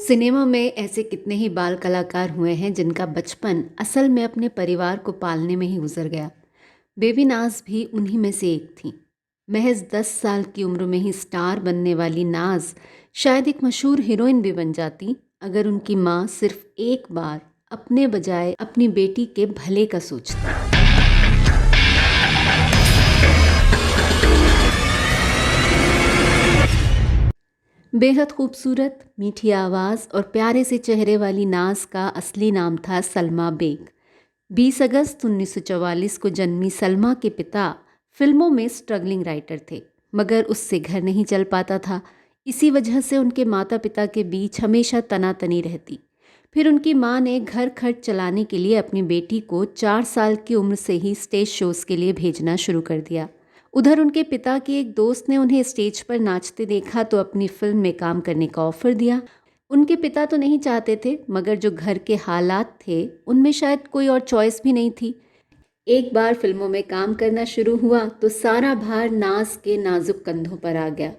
Cinema में ऐसे कितने ही बाल कलाकार हुए हैं जिनका बचपन असल में अपने परिवार को पालने में ही गुजर गया। बेबी नाज भी उन्हीं में से एक थी। महज 10 साल की उम्र में ही स्टार बनने वाली नाज शायद एक मशहूर हीरोइन भी बन जाती अगर उनकी माँ सिर्फ एक बार अपने बजाय अपनी बेटी के भले का सोचती। बेहद खूबसूरत, मीठी आवाज़ और प्यारे से चेहरे वाली नाज का असली नाम था सलमा बेग। 20 अगस्त 1944 को जन्मी सलमा के पिता फिल्मों में स्ट्रगलिंग राइटर थे, मगर उससे घर नहीं चल पाता था। इसी वजह से उनके माता पिता के बीच हमेशा तनातनी रहती। फिर उनकी माँ ने घर खर्च चलाने के लिए अपनी बेटी को 4 साल की उम्र से ही स्टेज शोज़ के लिए भेजना शुरू कर दिया। उधर उनके पिता के एक दोस्त ने उन्हें स्टेज पर नाचते देखा तो अपनी फिल्म में काम करने का ऑफर दिया। उनके पिता तो नहीं चाहते थे, मगर जो घर के हालात थे उनमें शायद कोई और चॉइस भी नहीं थी। एक बार फिल्मों में काम करना शुरू हुआ तो सारा भार नाज के नाजुक कंधों पर आ गया।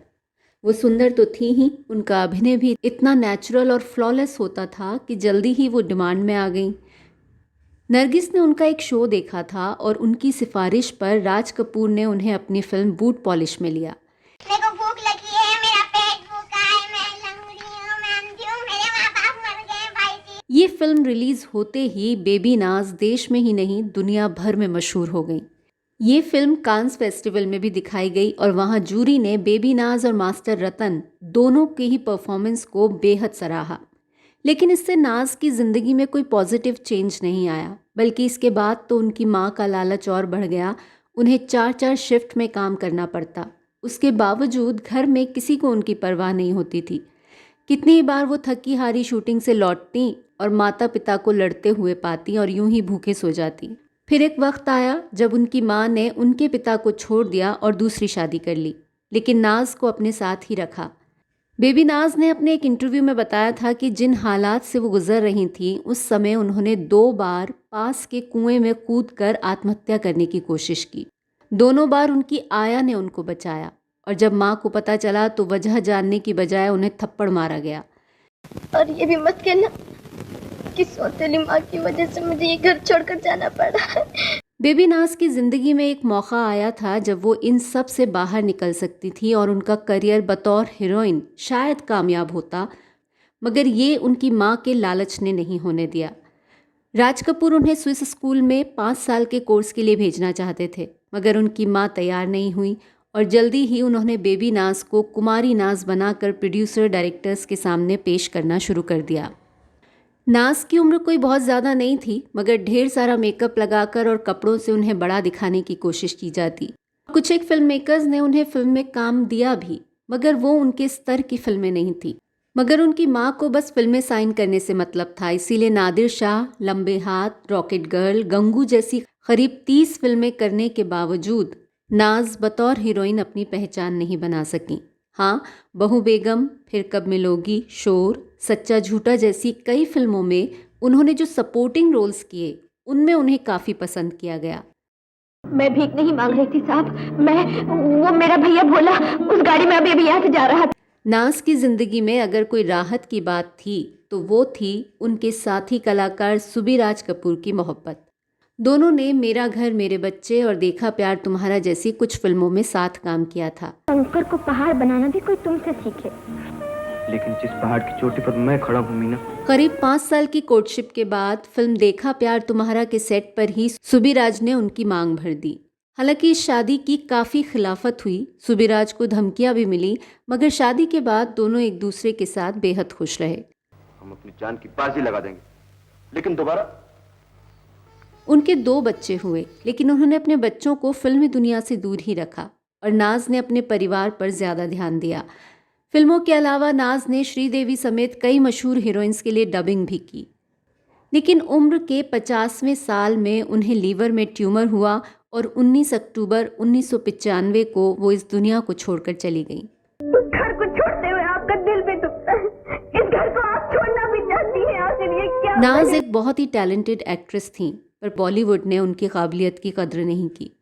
वो सुंदर तो थी ही, उनका अभिनय भी इतना नेचुरल और फ्लॉलेस होता था कि जल्दी ही वो डिमांड में आ गई। नरगिस ने उनका एक शो देखा था और उनकी सिफारिश पर राज कपूर ने उन्हें अपनी फिल्म बूट पॉलिश में लिया। मेरे को भूख लगी है, मेरा पेट भूखा है, मैं लंगड़ी हूँ, मैं अंधी हूँ, मेरे माँ बाप मर गए भाई जी। ये फिल्म रिलीज होते ही बेबी नाज देश में ही नहीं दुनिया भर में मशहूर हो गई। ये फिल्म कांस फेस्टिवल में भी दिखाई गई और वहाँ जूरी ने बेबी नाज और मास्टर रतन दोनों के ही परफॉर्मेंस को बेहद सराहा। लेकिन इससे नाज की ज़िंदगी में कोई पॉजिटिव चेंज नहीं आया, बल्कि इसके बाद तो उनकी माँ का लालच और बढ़ गया। उन्हें 4-4 शिफ्ट में काम करना पड़ता। उसके बावजूद घर में किसी को उनकी परवाह नहीं होती थी। कितनी ही बार वो थकी हारी शूटिंग से लौटती और माता पिता को लड़ते हुए पाती और यूं ही भूखे सो जाती। फिर एक वक्त आया जब उनकी माँ ने उनके पिता को छोड़ दिया और दूसरी शादी कर ली, लेकिन नाज को अपने साथ ही रखा। बेबी नाज ने अपने एक इंटरव्यू में बताया था कि जिन हालात से वो गुजर रही थी उस समय उन्होंने 2 बार पास के कुएं में कूदकर आत्महत्या करने की कोशिश की। दोनों बार उनकी आया ने उनको बचाया और जब माँ को पता चला तो वजह जानने की बजाय उन्हें थप्पड़ मारा गया। और ये भी मत कहना कि सौतेली माँ की वजह से मुझे ये घर छोड़कर जाना पड़ा है। बेबी नाज की ज़िंदगी में एक मौका आया था जब वो इन सब से बाहर निकल सकती थी और उनका करियर बतौर हीरोइन शायद कामयाब होता, मगर ये उनकी माँ के लालच ने नहीं होने दिया। राज कपूर उन्हें स्विस स्कूल में 5 साल के कोर्स के लिए भेजना चाहते थे, मगर उनकी माँ तैयार नहीं हुई और जल्दी ही उन्होंने बेबी नाज को कुमारी नाज बनाकर प्रोड्यूसर डायरेक्टर्स के सामने पेश करना शुरू कर दिया। नाज की उम्र कोई बहुत ज़्यादा नहीं थी, मगर ढेर सारा मेकअप लगाकर और कपड़ों से उन्हें बड़ा दिखाने की कोशिश की जाती। कुछ एक फिल्म मेकर्स ने उन्हें फिल्म में काम दिया भी, मगर वो उनके स्तर की फिल्में नहीं थी। मगर उनकी माँ को बस फिल्में साइन करने से मतलब था, इसीलिए नादिर शाह, लंबे हाथ, रॉकेट गर्ल, गंगू जैसी करीब 30 फिल्में करने के बावजूद नाज बतौर हीरोइन अपनी पहचान नहीं बना सकी। हाँ, बहू बेगम, फिर कब मिलोगी, शोर, सच्चा झूठा जैसी कई फिल्मों में उन्होंने जो सपोर्टिंग रोल्स किए उनमें उन्हें काफ़ी पसंद किया गया। मैं भीख नहीं मांग रही थी साहब, वो मेरा भैया भोला उस गाड़ी में अभी यहाँ से जा रहा था। नाज की ज़िंदगी में अगर कोई राहत की बात थी तो वो थी उनके साथी कलाकार सुबिराज कपूर की मोहब्बत। दोनों ने मेरा घर मेरे बच्चे और देखा प्यार तुम्हारा जैसी कुछ फिल्मों में साथ काम किया था। कंकर को पहाड़ बनाना भी कोई तुमसे सीखे। लेकिन जिस पहाड़ की चोटी पर मैं खड़ा हूँ मीना। करीब 5 साल की कोर्टशिप के बाद फिल्म देखा प्यार तुम्हारा के सेट पर ही सुबिराज ने उनकी मांग भर दी। हालांकि इस शादी की काफ़ी खिलाफत हुई, सुबिराज को धमकियां भी मिली, मगर शादी के बाद दोनों एक दूसरे के साथ बेहद खुश रहे। हम अपनी जान की बाजी लगा देंगे, लेकिन दोबारा। उनके 2 बच्चे हुए, लेकिन उन्होंने अपने बच्चों को फिल्मी दुनिया से दूर ही रखा और नाज ने अपने परिवार पर ज़्यादा ध्यान दिया। फिल्मों के अलावा नाज ने श्रीदेवी समेत कई मशहूर हीरोइंस के लिए डबिंग भी की। लेकिन उम्र के 50वें साल में उन्हें लीवर में ट्यूमर हुआ और 19 अक्टूबर 1995 को वो इस दुनिया को छोड़कर चली गई। घर को छोड़ते हुए आपका दिल भी दुखता है। इस घर को आप छोड़ना भी चाहती हैं, आखिर ये क्या? नाज एक बहुत ही टैलेंटेड एक्ट्रेस थी, पर बॉलीवुड ने उनकी काबिलियत की कद्र नहीं की।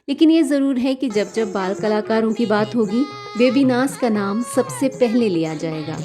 लेकिन ये ज़रूर है कि जब जब बाल कलाकारों की बात होगी, बेबी नाज का नाम सबसे पहले लिया जाएगा।